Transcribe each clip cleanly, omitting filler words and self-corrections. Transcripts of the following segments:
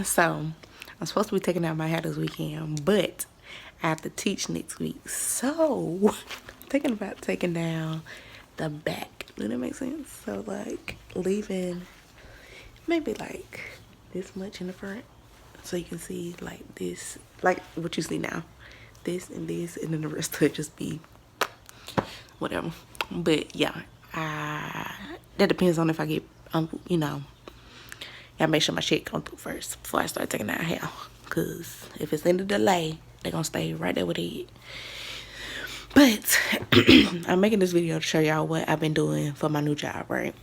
So I'm supposed to be taking out my hair this weekend, but I have to teach next week. So I'm thinking about taking down the back. Does that make sense? So like leaving maybe like this much in the front, so you can see like this, like what you see now, this, and then the rest of it just be whatever. But yeah, that depends on if I get you know, gotta make sure my shit come through first before I start taking out hair, because if it's in the delay, they're gonna stay right there with it. But I'm making this video to show y'all what I've been doing for my new job, right?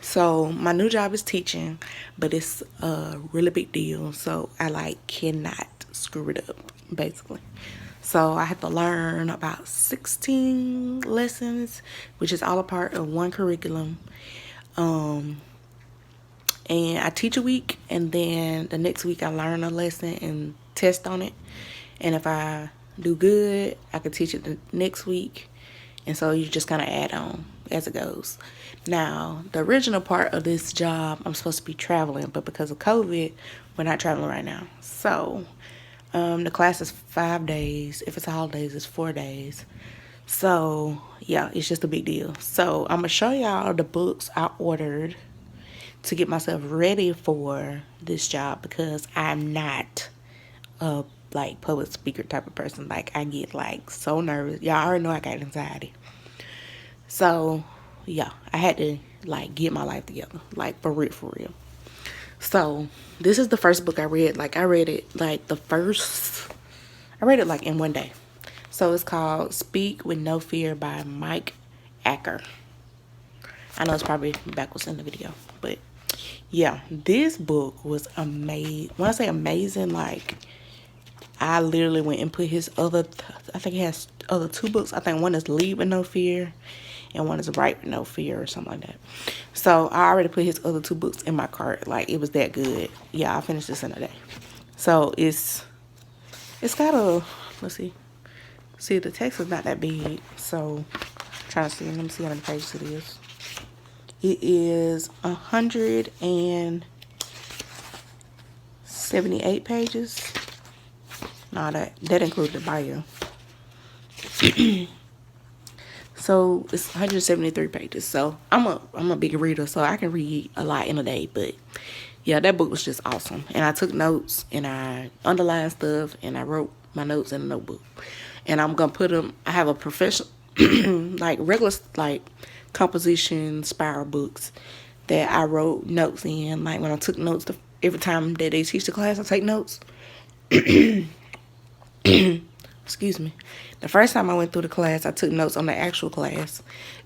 So my new job is teaching, but it's a really big deal, so I like cannot screw it up, basically. So I have to learn about 16 lessons, which is all a part of one curriculum. And I teach a week, and then the next week I learn a lesson and test on it. And if I do good, I can teach it the next week. And so you just kind of add on as it goes. Now, the original part of this job, I'm supposed to be traveling, but because of COVID, we're not traveling right now. So the class is 5 days. If it's holidays, it's 4 days. So yeah, it's just a big deal. So I'm gonna show y'all the books I ordered to get myself ready for this job, because I'm not a like public speaker type of person. Like I get like so nervous. Y'all already know I got anxiety. So yeah, I had to like get my life together, like for real. So this is the first book I read. Like I read it like in one day. So it's called Speak with No Fear by Acker. I know it's probably backwards in the video, but yeah, this book was amazing. When I say amazing, like I literally went and put his other, I think he has other 2 books. I think one is Lead with No Fear and one is Write with No Fear or something like that. So I already put his other 2 books in my cart. Like it was that good. Yeah, I finished this in a day. So it's got a, let's see. See, the text is not that big. So I'm trying to see, let me see how many pages it is. It is 178 pages. No, that includes the bio. So it's 173 pages. So I'm a big reader, so I can read a lot in a day. But yeah, that book was just awesome. And I took notes and I underlined stuff and I wrote my notes in a notebook. And I'm gonna put them. I have a professional, like regular, like composition spiral books that I wrote notes in. Like when I took notes, every time that they teach the class, I take notes. Excuse me. The first time I went through the class, I took notes on the actual class.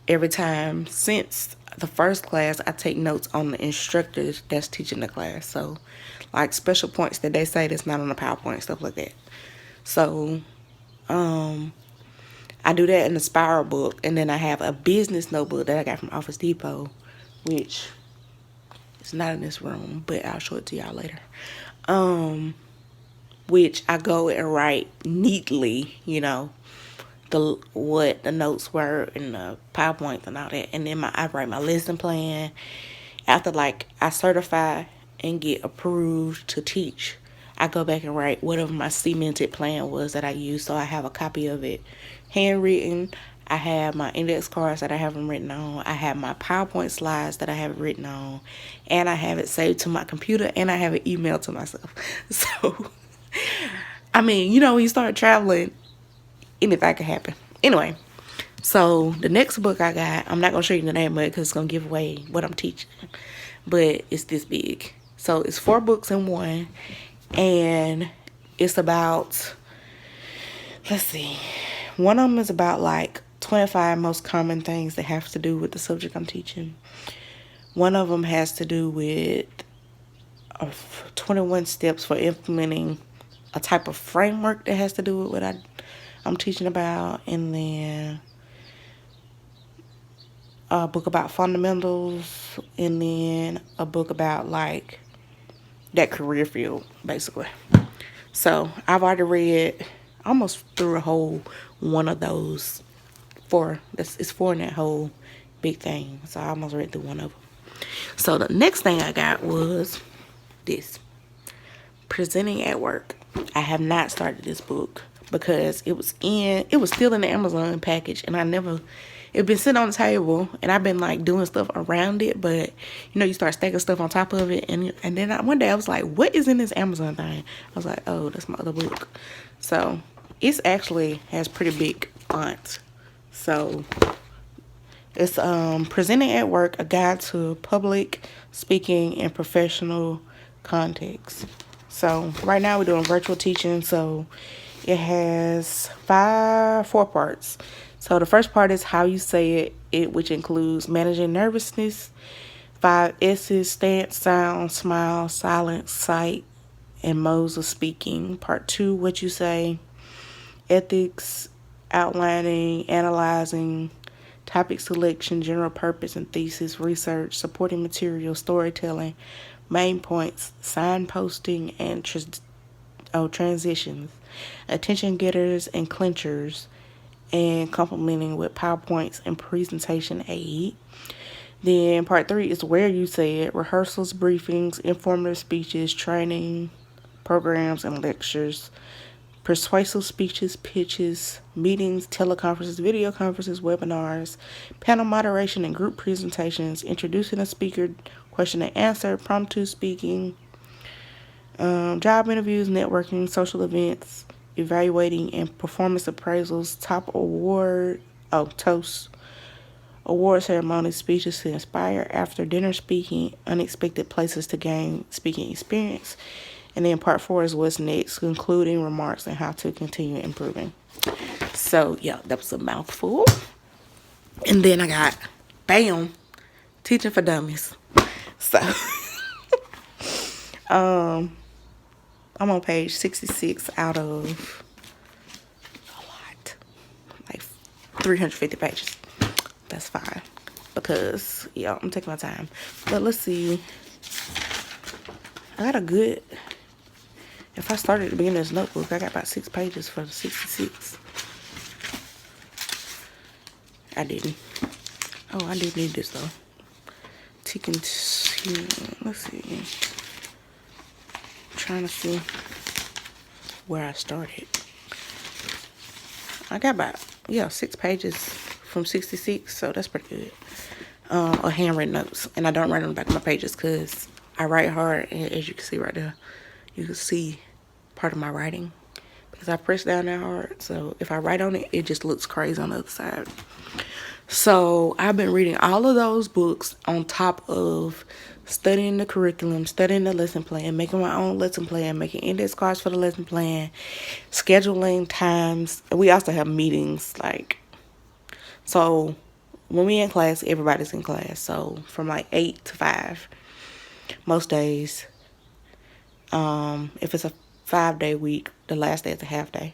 Every time since the first class, I take notes on the instructor that's teaching the class. So, like special points that they say that's not on the PowerPoint, stuff like that. So, I do that in the spiral book, and then I have a business notebook that I got from Office Depot, which is not in this room, but I'll show it to y'all later. Which I go and write neatly, you know, what the notes were and the PowerPoints and all that. And then I write my lesson plan. After like I certify and get approved to teach, I go back and write whatever my cemented plan was that I used. So I have a copy of it handwritten. I have my index cards that I haven't written on. I have my PowerPoint slides that I haven't written on. And I have it saved to my computer, and I have it emailed to myself. So, I mean, you know, when you start traveling, anything can happen. Anyway, so the next book I got, I'm not going to show you the name of it because it's going to give away what I'm teaching. But it's this big. So it's 4 books in one. And it's about, let's see, one of them is about like 25 most common things that have to do with the subject I'm teaching. One of them has to do with 21 steps for implementing a type of framework that has to do with what I'm teaching about. And then a book about fundamentals, and then a book about like that career field, basically. So I've already read almost through a whole one of those 4. It's 4 in that whole big thing. So I almost read through one of them. So the next thing I got was this. Presenting at Work. I have not started this book because it was still in the Amazon package, and it been sitting on the table, and I've been like doing stuff around it, but you start stacking stuff on top of it, and then one day I was like, what is in this Amazon thing? I was like, oh, that's my other book. So it's actually has pretty big font. So it's Presenting at Work, a guide to public speaking in professional context. So right now we're doing virtual teaching, so it has 4 parts. So the first part is how you say it, which includes managing nervousness, 5 S's: stance, sound, smile, silence, sight, and modes of speaking. Part 2, what you say, ethics, outlining, analyzing, topic selection, general purpose and thesis, research, supporting material, storytelling, main points, signposting, and transitions, attention getters and clinchers, and complementing with PowerPoints and presentation aid. Then part 3 is where you say it, rehearsals, briefings, informative speeches, training, programs, and lectures, persuasive speeches, pitches, meetings, teleconferences, video conferences, webinars, panel moderation and group presentations, introducing a speaker, question and answer, impromptu speaking, job interviews, networking, social events, evaluating and performance appraisals, toast, award ceremonies, speeches to inspire, after dinner speaking, unexpected places to gain speaking experience. And then part 4 is what's next, concluding remarks and how to continue improving. So yeah, that was a mouthful. And then I got, bam, Teaching for Dummies. So I'm on page 66 out of a lot, like 350 pages. That's fine because I'm taking my time. But let's see. I got a good, if I started at the beginning of this notebook, I got about 6 pages for the 66. I didn't. Oh, I did need this though. Let's see. I'm trying to see where I started. I got about 6 pages from 66, so that's pretty good. Or handwritten notes, and I don't write on the back of my pages because I write hard, and as you can see right there, you can see part of my writing because I press down that hard. So if I write on it, it just looks crazy on the other side. So I've been reading all of those books on top of studying the curriculum, studying the lesson plan, making my own lesson plan, making index cards for the lesson plan, scheduling times. We also have meetings, so when we in class, everybody's in class. So from 8 to 5 most days. If it's a 5-day week, the last day is a half day.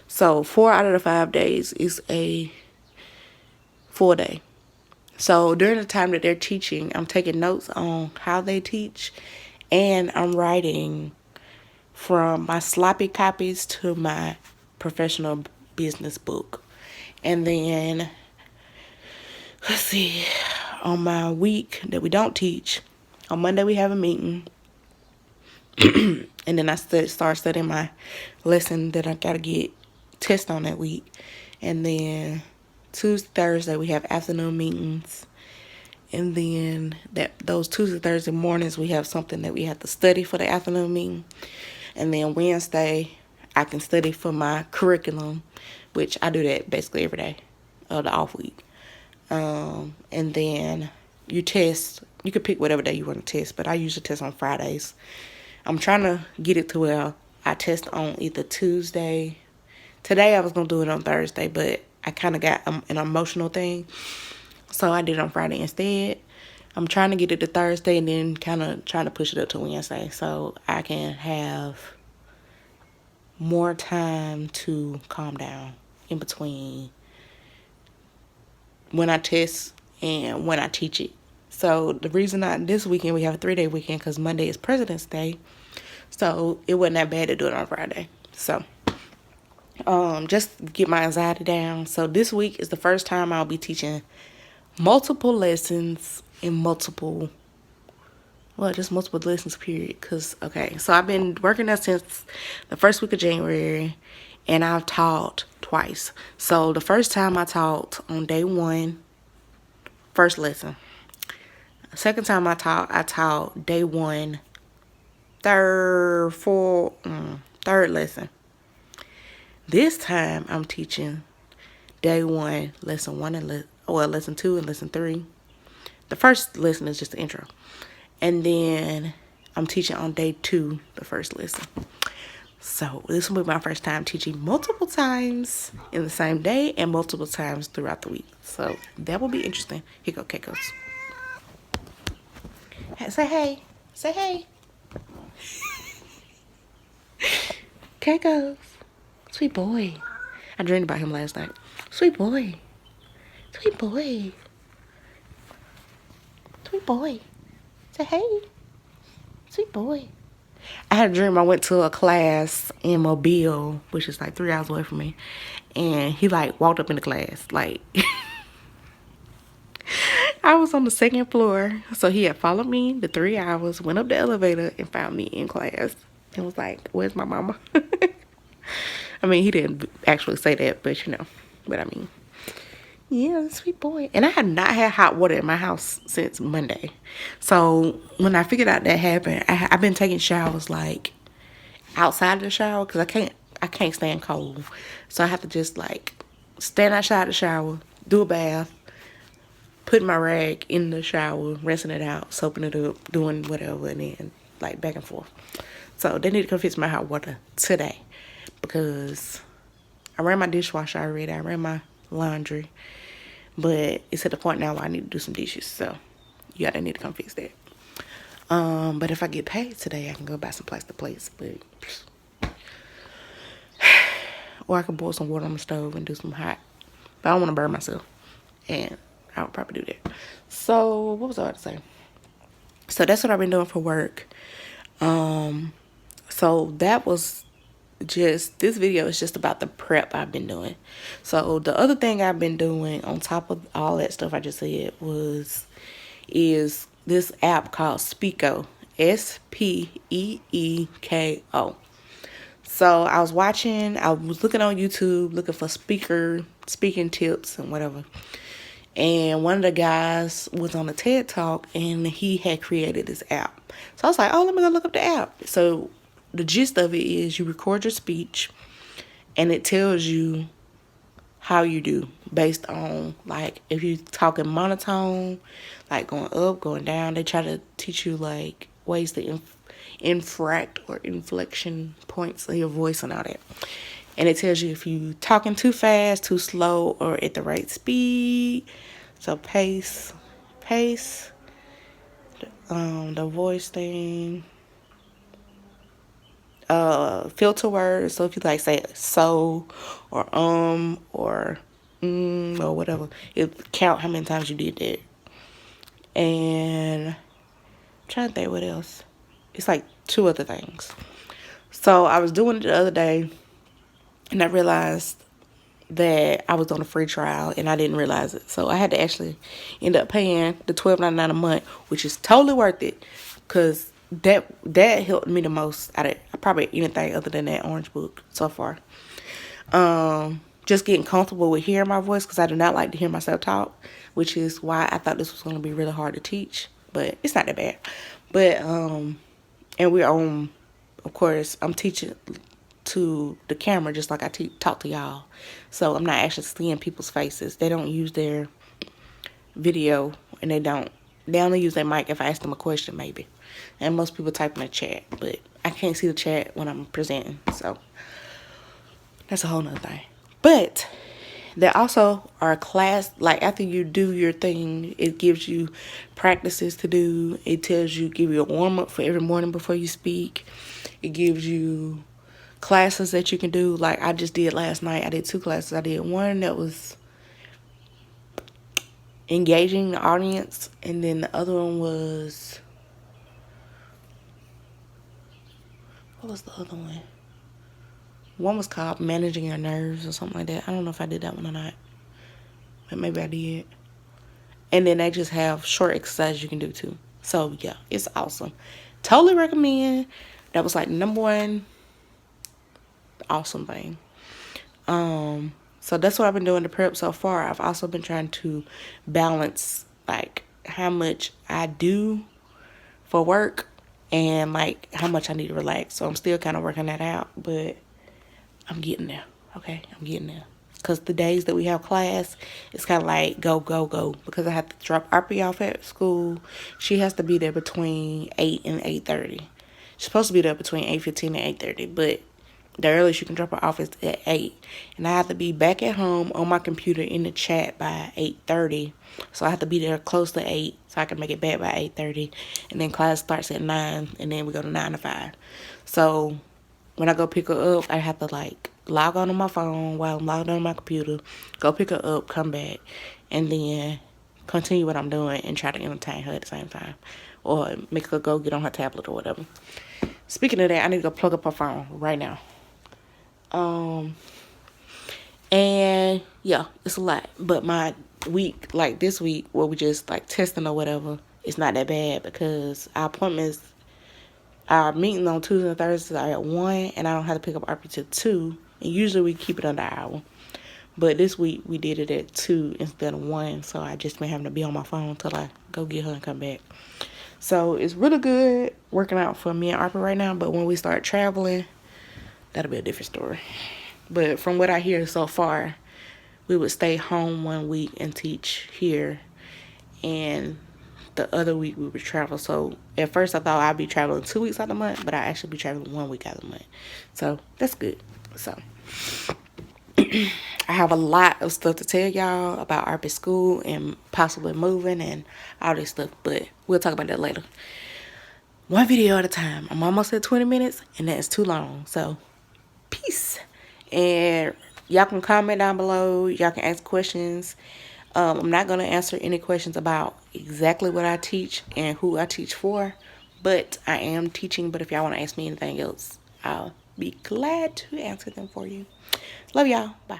So 4 out of the 5 days is a full day. So during the time that they're teaching, I'm taking notes on how they teach, and I'm writing from my sloppy copies to my professional business book. And then, let's see, on my week that we don't teach, on Monday we have a meeting. And then I start studying my lesson that I got to get test on that week. And then Tuesday, Thursday, we have afternoon meetings. And then those Tuesday, Thursday mornings, we have something that we have to study for the afternoon meeting. And then Wednesday, I can study for my curriculum, which I do that basically every day of the off week. And then you test. You can pick whatever day you want to test, but I usually test on Fridays. I'm trying to get it to where I test on either Tuesday. Today I was going to do it on Thursday, but I kind of got an emotional thing, so I did it on Friday instead. I'm trying to get it to Thursday and then kind of trying to push it up to Wednesday so I can have more time to calm down in between when I test and when I teach it. So the reason this weekend we have a 3-day weekend because Monday is President's Day, so it wasn't that bad to do it on Friday. So just get my anxiety down. So this week is the first time I'll be teaching multiple lessons in multiple well, just multiple lessons period. Cause okay, so I've been working there since the first week of January, and I've taught twice. So the first time I taught on day 1, first lesson. Second time I taught day 1, third lesson. This time I'm teaching day 1, lesson 1 and lesson 2 and lesson 3. The first lesson is just the intro. And then I'm teaching on day 2, the first lesson. So this will be my first time teaching multiple times in the same day and multiple times throughout the week. So that will be interesting. Here go Keikos. Say hey. Say hey. Keikos. Sweet boy. I dreamed about him last night. Sweet boy. Sweet boy. Sweet boy. Say hey. Sweet boy. I had a dream I went to a class in Mobile, which is like 3 hours away from me. And he like walked up in the class. Like, I was on the 2nd floor. So he had followed me the 3 hours, went up the elevator and found me in class. And was like, where's my mama? I mean, he didn't actually say that, but you know what I mean. Yeah, sweet boy. And I had not had hot water in my house since Monday. So when I figured out that happened, I've been taking showers like outside of the shower because I can't stand cold. So I have to just like stand outside the shower, do a bath, put my rag in the shower, rinsing it out, soaping it up, doing whatever, and then like back and forth. So they need to come fix my hot water today because I ran my dishwasher already. I ran my laundry. But it's at the point now where I need to do some dishes. So, yeah, they need to come fix that. But if I get paid today, I can go buy some plastic plates. But or I can boil some water on the stove and do some hot. But I don't want to burn myself. And I would probably do that. So, what was I about to say? So, that's what I've been doing for work. So, that was just, this video is just about the prep I've been doing. So the other thing I've been doing on top of all that stuff I just said is this app called Speeko. Speeko. So I was looking on YouTube looking for speaking tips and whatever. And one of the guys was on a TED Talk and he had created this app. So I was like, oh, let me go look up the app. So the gist of it is you record your speech and it tells you how you do based on like if you talking monotone, like going up, going down. They try to teach you like ways to infract or inflection points of your voice and all that. And it tells you if you talking too fast, too slow, or at the right speed. So pace, the voice thing. Filter words. So if you like say so or or or whatever, it count how many times you did that. And I'm trying to think what else. It's like 2 other things. So I was doing it the other day and I realized that I was on a free trial and I didn't realize it. So I had to actually end up paying the $12.99 a month, which is totally worth it because that helped me the most out of probably anything other than that orange book so far. Just getting comfortable with hearing my voice because I do not like to hear myself talk, which is why I thought this was going to be really hard to teach, but it's not that bad. But and we're on, of course, I'm teaching to the camera just like I talk to y'all, so I'm not actually seeing people's faces. They don't use their video and they only use their mic if I ask them a question maybe. And most people type in the chat, but I can't see the chat when I'm presenting. So that's a whole nother thing. But there also are class, like after you do your thing, it gives you practices to do. It tells you, give you a warm up for every morning before you speak. It gives you classes that you can do. Like I just did last night. I did 2 classes. I did one that was engaging the audience, and then the other one was, what was the other one? One was called Managing Your Nerves or something like that. I don't know if I did that one or not, but maybe I did. And then they just have short exercises you can do too. So yeah, it's awesome. Totally recommend. That was like number one awesome thing. So that's what I've been doing to prep so far. I've also been trying to balance like how much I do for work and like how much I need to relax. So I'm still kind of working that out, but I'm getting there. Okay, I'm getting there. Because the days that we have class, it's kind of like go, go, go. Because I have to drop Arpy off at school. She has to be there between 8 and 8:30. She's supposed to be there between 8:15 and 8:30. But the earliest you can drop her off is at 8. And I have to be back at home on my computer in the chat by 8:30. So I have to be there close to 8 so I can make it back by 8:30. And then class starts at 9. And then we go to 9 to 5. So when I go pick her up, I have to like log on my phone while I'm logged on my computer, go pick her up, come back, and then continue what I'm doing and try to entertain her at the same time. Or make her go get on her tablet or whatever. Speaking of that, I need to go plug up her phone right now. And yeah, it's a lot. But my week, like this week, where we just like testing or whatever, it's not that bad because our meeting on Tuesday and Thursdays are at 1, and I don't have to pick up RP till 2. And usually we keep it under an hour. But this week we did it at 2 instead of 1, so I just been having to be on my phone until I go get her and come back. So it's really good working out for me and RP right now, but when we start traveling, that'll be a different story. But from what I hear so far, we would stay home 1 week and teach here, and the other week we would travel. So at first I thought I'd be traveling 2 weeks out of the month, but I actually be traveling 1 week out of the month. So that's good. So I have a lot of stuff to tell y'all about RP school and possibly moving and all this stuff, but we'll talk about that later. One video at a time. I'm almost at 20 minutes, and that's too long. So peace. And y'all can comment down below. Y'all can ask questions. I'm not going to answer any questions about exactly what I teach and who I teach for, but I am teaching. But if y'all want to ask me anything else, I'll be glad to answer them for you. Love y'all. Bye.